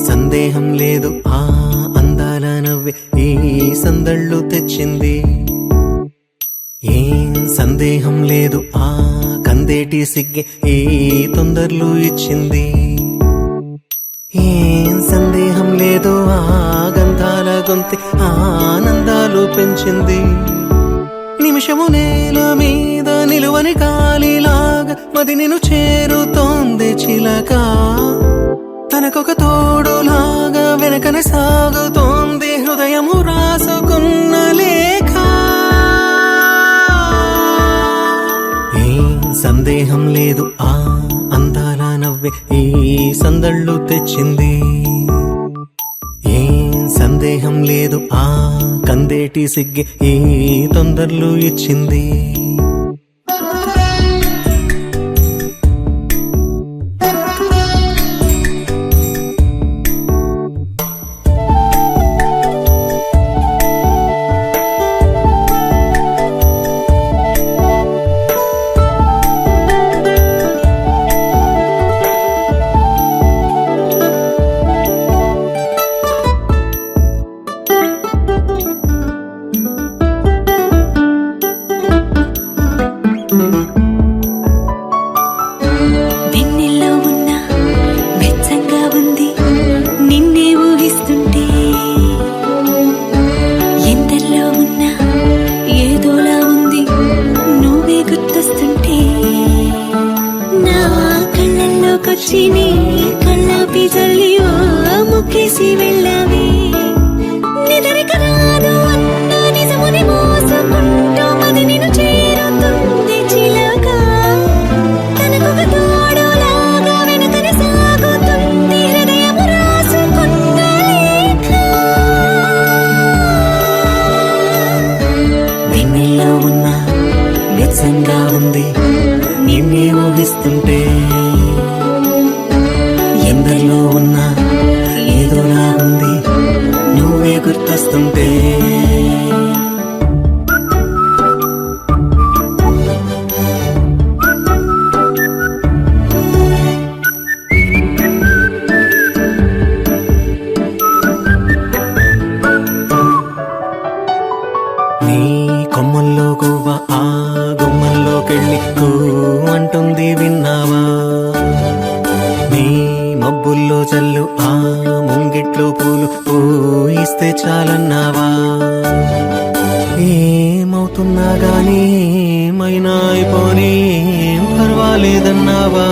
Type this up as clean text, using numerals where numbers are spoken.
సందేహం లేదు ఆ అందాల నవ్వే ఈ సందళ్ళు తెచ్చింది. ఏం సందేహం లేదు ఆ కందేటి సిగ్గే ఈ తొందరలు ఇచ్చింది. ఏం సందేహం లేదు ఆ గంధాల గొంతె ఆనందాలు పెంచింది. నిమిషము నేల మీద నిలువని కాలిలాగా మది నిన్ను చేరుతోంది చిలక. తనకొక తోడులాగా వెనకనే సాగుతోంది హృదయము రాసుకున్న లేఖ. ఏం సందేహం లేదు ఆ అందాల నవ్వే ఈ సందళ్ళు తెచ్చింది. ఏం సందేహం లేదు ఆ కందేటి సిగ్గే ఈ తొందరలు ఇచ్చింది. వెన్నెల్లో ఉన్న వెచ్చంగా ఉంది నిన్నే ఊహిస్తుంటే. ఎందల్లో ఉన్న ఏదోలా ఉంది నువ్వే గుర్తొస్తుంటే. నా కళ్ళల్లోకొచ్చి నీ కళ్ళాపి జల్లి ముక్కేసి వెళ్ళావే. నిదరిక రాదు అన్న నిజముని మోసుకుంటూ మది నిన్ను చేరుతుంది చిలక. తనకొక తోడులాగా వెనకనే సాగుతుంది హృదయము రాసుకున్న లేఖ. వెన్నెల్లో ఉన్న వెచ్చంగా ఉంది నిన్నే ఊహిస్తుంటే. ఎందరిలో ఉన్న ఏదోలా ఉంది నువ్వే గుర్తొస్తుంటే. నీ కొమ్మల్లో గువ్వ ఆ గుమ్మల్లోకెళ్ళి అంటుంది విన్నావా. నీ మబ్బుల్లో చల్లు ఆ ముంగిట్లో పూలు పూయిస్తే చాలన్నావా. ఏమవుతున్నా గానీ ఏమైనా అయిపోనీ పర్వాలేదన్నావా.